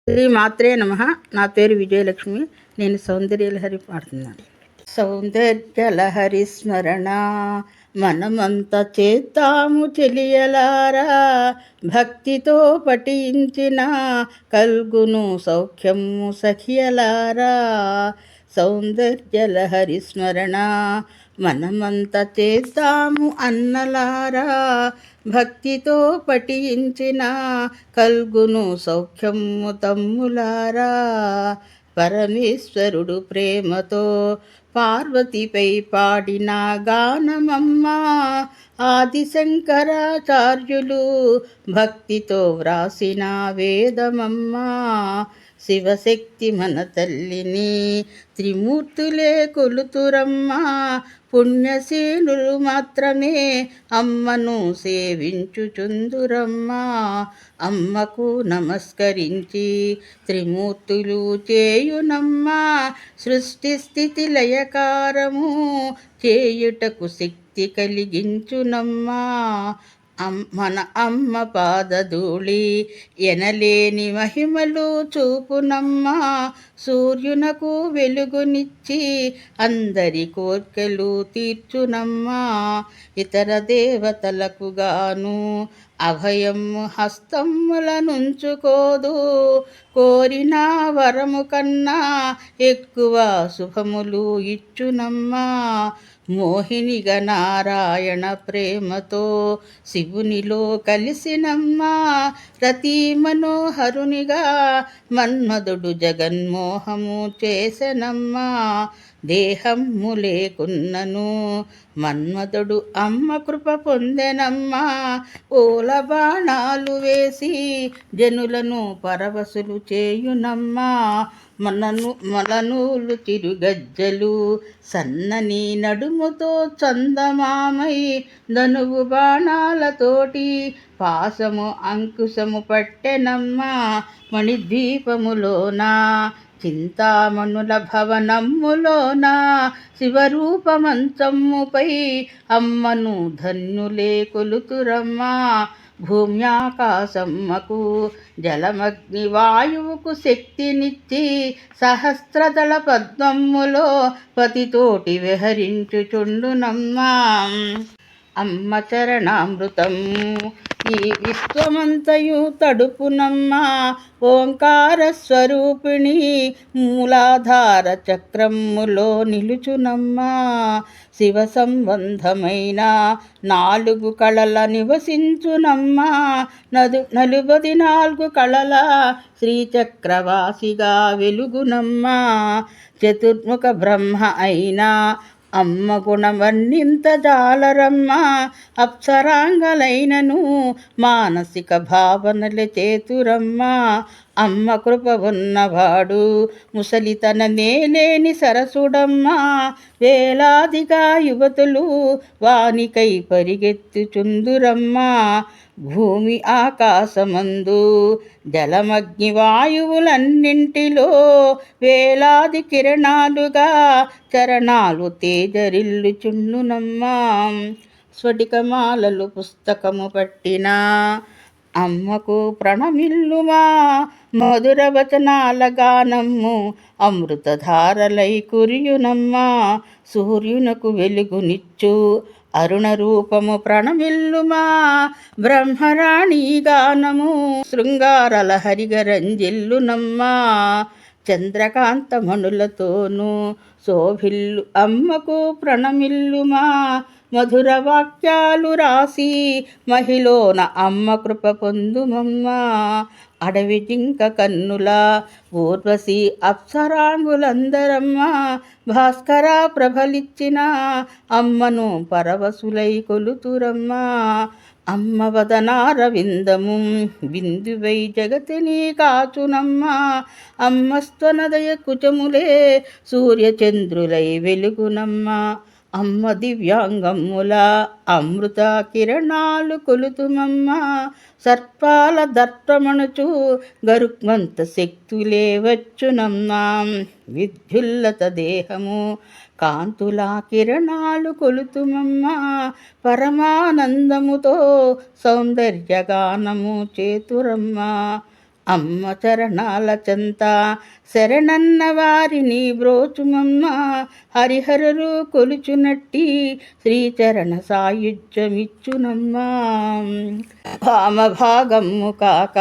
శ్రీ మాత్రే నమః. నా పేరు విజయలక్ష్మి. నేను సౌందర్యలహరి పాడుతున్నాను. సౌందర్యలహరి స్మరణ మనమంత చేద్దాము చెలియలారా, భక్తితో పఠించిన కల్గును సౌఖ్యము సఖియలారా. సౌందర్యలహరి స్మరణ మనమంత చేద్దాము అన్నలారా, భక్తితో పఠించిన కల్గును సౌఖ్యము తమ్ములారా. పరమేశ్వరుడు ప్రేమతో పార్వతిపై పాడిన గానమమ్మా, ఆదిశంకరాచార్యులు భక్తితో వ్రాసిన వేదమమ్మా. శివశక్తి మన తల్లిని త్రిమూర్తులే కొలుతురమ్మా, పుణ్యశీనులు మాత్రమే అమ్మను సేవించుచుందురమ్మా. అమ్మకు నమస్కరించి త్రిమూర్తులు చేయునమ్మా, సృష్టి స్థితి లయకారము చేయుటకు శక్తి కలిగించునమ్మా. మన అమ్మ పాదధూళి ఎనలేని మహిమలు చూపునమ్మా, సూర్యునకు వెలుగునిచ్చి అందరి కోర్కెలు తీర్చునమ్మా. ఇతర దేవతలకు గాను అభయం హస్తములనుంచుకోదు, కోరిన వరము కన్నా ఎక్కువ శుభములు ఇచ్చునమ్మా. మోహినిగా నారాయణ ప్రేమతో శివునిలో కలిసినమ్మా, రతి మనోహరునిగా మన్మధుడు జగన్మోహము చేసెనమ్మా. దేహము లేకున్నను మన్మధుడు అమ్మ కృప పొందెనమ్మా, ఓల బాణాలు వేసి జనులను పరవశులు చేయునమ్మా. మలనూలు తిరుగజ్జలు సన్నని నడుముతో చందమామై, ధనువు బాణాలతోటి పాసము అంకుశము పట్టెనమ్మా. మణిద్వీపములోన చింతామణుల భవనమ్ములోన శివరూపమంచమ్ముపై అమ్మను ధన్యులే కొలుతురమ్మా. భూమ్యాకాశమ్మకు జలమగ్ని వాయువుకు శక్తినిచ్చి సహస్రదళ పద్మములో పతితోటి విహరించుచుండునమ్మా. అమ్మ చరణామృతము ఈ విశ్వమంతయు తడుపునమ్మా, ఓంకార స్వరూపిణి మూలాధార చక్రములో నిలుచునమ్మా. శివ సంబంధమైన 4 కళల నివసించునమ్మా, 44 కళల శ్రీచక్రవాసిగా వెలుగునమ్మా. చతుర్ముఖ బ్రహ్మ అయినా అమ్మ గుణమన్నింత జాలరమ్మ, అప్సరాంగలైనను మానసిక భావనల చేతురమ్మ. అమ్మ కృప ఉన్నవాడు ముసలితన నేలేని సరసుడమ్మ, వేలాదిగా యువతులు వానికై పరిగెత్తుచుందురమ్మ. భూమి ఆకాశమందు జలమగ్ని వాయువులన్నింటిలో వేలాది కిరణాలుగా చరణాలు తేజరిల్లుచుండునమ్మా. స్ఫటికమాలలు పుస్తకము పట్టిన అమ్మకు ప్రణమిల్లుమా, మధుర వచనాల గానము అమృతధారలై కురియునమ్మా. సూర్యునకు వెలుగునిచ్చు అరుణ రూపము ప్రణమిల్లుమా, బ్రహ్మరాణి గానము శృంగారలహరిగా రంజిల్లునమ్మా. చంద్రకాంత మణులతోనూ శోభిల్లు అమ్మకు ప్రణమిల్లుమా, మధుర వాక్యాలు రాసి మహిళన అమ్మ కృప పొందుమమ్మా. అడవి జింక కన్నుల ఊర్వశి అప్సరాంగులందరమ్మ, భాస్కర ప్రభలిచ్చిన అమ్మను పరవశులై కొలుతురమ్మా. అమ్మ వదనారవిందము బిందువై జగతిని కాచునమ్మా, అమ్మస్తనదయ కుచములే సూర్యచంద్రులై వెలుగునమ్మా. అమ్మ దివ్యాంగమ్ముల అమృత కిరణాలు కొలుతుమమ్మా, సర్పాల దర్పమణుచు గరుక్మంత శక్తులే వచ్చునమ్మా. విద్యుల్లత దేహము కాంతుల కిరణాలు కొలుతుమమ్మా, పరమానందముతో సౌందర్యగానము చేతురమ్మా. అమ్మ చరణాల చెంత శరణన్న వారిని బ్రోచుమమ్మ. హరిహరులు కొలుచునట్టి శ్రీచరణ సాయుధ్యమిచ్చునమ్మా. భామ భాగము కాక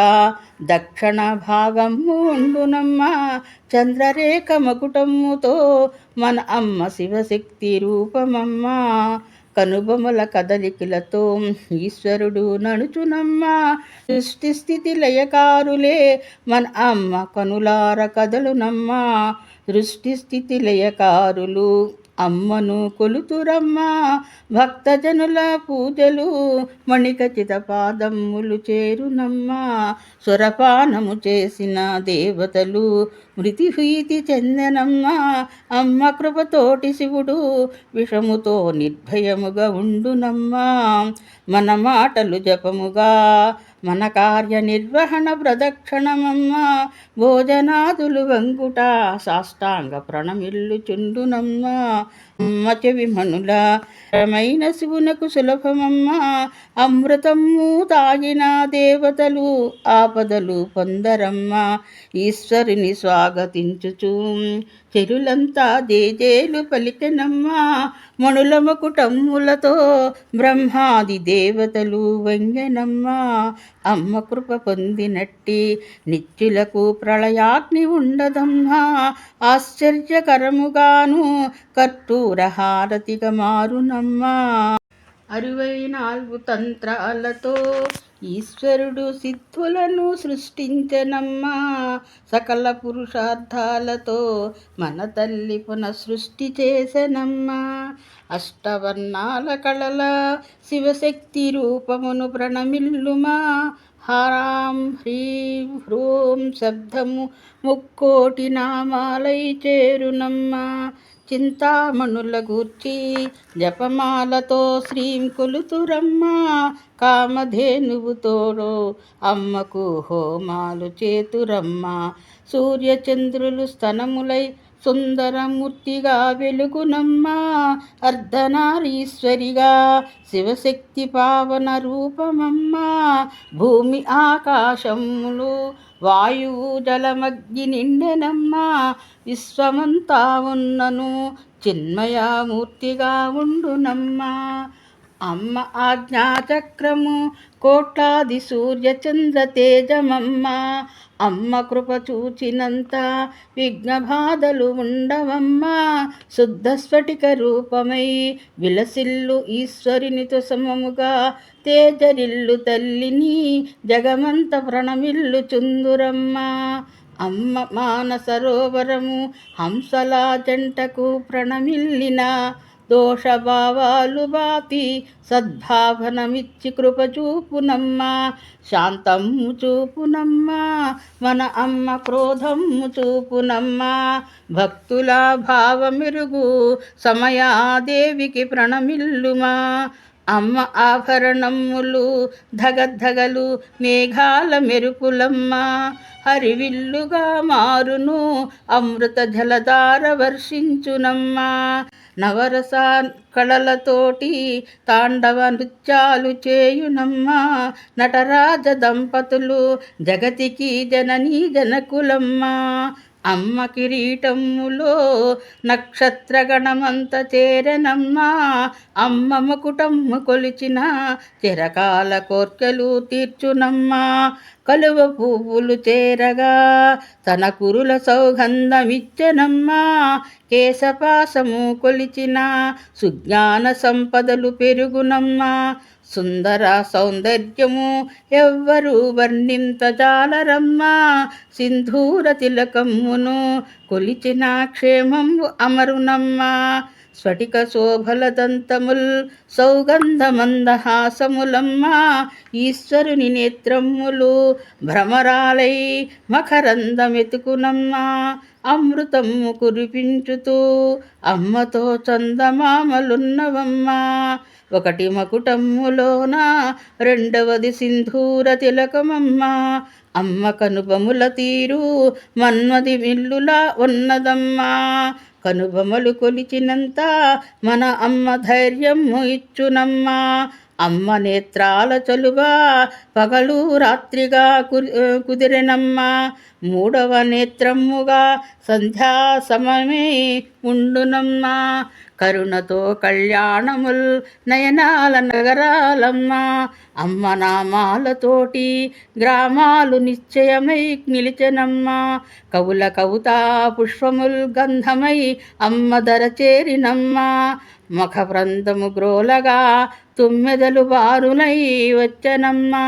దక్షిణ భాగము ఉండునమ్మా. చంద్రరేఖ మకుటముతో మన అమ్మ శివశక్తి రూపమమ్మా. కనుబొమల కదలికలతో ఈశ్వరుడు నడుచునమ్మా. సృష్టి స్థితి లయకారులే మన అమ్మ కనులార కదలునమ్మా. సృష్టి స్థితి లయకారులు అమ్మను కొలుతురమ్మా. భక్తజనుల పూజలు మణికచిత పాదములు చేరునమ్మా. సురపానము చేసిన దేవతలు మృతిభీతి చెందెనమ్మా. అమ్మ కృపతోటి శివుడు విషముతో నిర్భయముగా ఉండునమ్మా. మన మాటలు జపముగా మన కార్య నిర్వహణ ప్రదక్షిణమమ్మ. భోజనాదులు వంగుట సాష్టాంగ ప్రణమిల్లుచుండునమ్మా. అమ్మ చెవి మనుల రమైన శివునకు సులభమమ్మ. అమృతము తాగిన దేవతలు ఆపదలు పొందరమ్మ. ఈశ్వరుని స్వాగతించుచు చెరులంతా జేజేలు పలికెనమ్మా. మణుల మకుటమ్ములతో బ్రహ్మాది దేవతలు వంగెనమ్మా. అమ్మ కృప పొందినట్టి నిత్యులకు ప్రళయాగ్ని ఉండదమ్మా. ఆశ్చర్యకరముగాను కర్పూర హారతిగా మారునమ్మా. 64 తంత్రాలతో ఈశ్వరుడు సిద్ధులను సృష్టించెనమ్మా. సకల పురుషార్థాలతో మన తల్లి పునఃసృష్టి చేసెనమ్మా. అష్టవర్ణాల కళల శివశక్తి రూపమును ప్రణమిల్లుమా. హారాం హ్రీం హ్రూం శబ్దము ముక్కోటి నామాలై చేరునమ్మా. చింతామణుల గూర్చి జపమాలతో శ్రీం కొలుతురమ్మా. కామధేనువుతోడో అమ్మకు హోమాలు చేతురమ్మా. సూర్యచంద్రులు స్తనములై సుందరమూర్తిగా వెలుగునమ్మా. అర్ధనారీశ్వరిగా శివశక్తి పావన రూపమమ్మా. భూమి ఆకాశములు వాయువు జలమగ్ని నిండెనమ్మా. విశ్వమంతా ఉన్నను చిన్మయమూర్తిగా ఉండునమ్మా. అమ్మ ఆజ్ఞాచక్రము కోట్లాది సూర్యచంద్ర తేజమమ్మ. అమ్మ కృప చూచినంత విఘ్నబాధలు ఉండవమ్మా. శుద్ధ స్ఫటిక రూపమై విలసిల్లు ఈశ్వరునితో సమముగా తేజరిల్లు తల్లిని జగమంత ప్రణమిల్లు చుందురమ్మా. అమ్మ మానసరోవరము హంసల జంటకు ప్రణమిల్లిన దోషభావాలు బాపి సద్భావనమిచ్చి కృప చూపునమ్మా. శాంతము చూపునమ్మా. మన అమ్మ క్రోధము చూపునమ్మా. భక్తుల భావమెరుగు సమయాదేవికి ప్రణమిల్లుమా. అమ్మ ఆభరణములు ధగధగలు మేఘాల మెరుపులమ్మ. హరివిల్లుగా మారును అమృత జలధార వర్షించునమ్మా. నవరస కళలతోటి తాండవ నృత్యాలు చేయునమ్మా. నటరాజ దంపతులు జగతికి జననీ జనకులమ్మా. అమ్మ కిరీటములో నక్షత్రగణమంత చేరనమ్మా. అమ్మ మకుటమ్మ కొలిచిన చిరకాల కోర్కెలు తీర్చునమ్మా. కలువ పువ్వులు చేరగా తన కురుల సౌగంధమిచ్చెనమ్మా. కేశపాసము కొలిచిన సుజ్ఞాన సంపదలు పెరుగునమ్మా. సుందర సౌందర్యము ఎవ్వరు వర్ణింతజాలరమ్మా. సింధూర తిలకమ్మును కొలిచిన క్షేమంబు అమరునమ్మా. స్ఫటిక శోభల దంతముల్ సౌగంధమందహాసములమ్మా. ఈశ్వరుని నేత్రములు భ్రమరాలై మకరందమెతుకునమ్మా. అమృతము కురిపించుతూ అమ్మతో చందమామలున్నవమ్మా. ఒకటి మకుటమ్ములోన రెండవది సింధూర తిలకమమ్మా. అమ్మ కనుబముల తీరు మన్మది మిల్లులా ఉన్నదమ్మా. కనుబొమలు కొలిచినంత మన అమ్మ ధైర్యము ఇచ్చునమ్మా. అమ్మ నేత్రాల చలువ పగలు రాత్రిగా కుదిరెనమ్మ. మూడవ నేత్రముగా సంధ్యా సమమే ఉండునమ్మ. కరుణతో కళ్యాణముల్ నయనాల నగరాలమ్మ. అమ్మ నామాలతోటి గ్రామాలు నిశ్చయమై నిలిచెనమ్మ. కవుల కవితా పుష్పముల్ గంధమై అమ్మ దర చేరినమ్మ. మఖ ప్రందము గ్రోలగా తుమ్మెదలు బారులై వచ్చనమ్మా.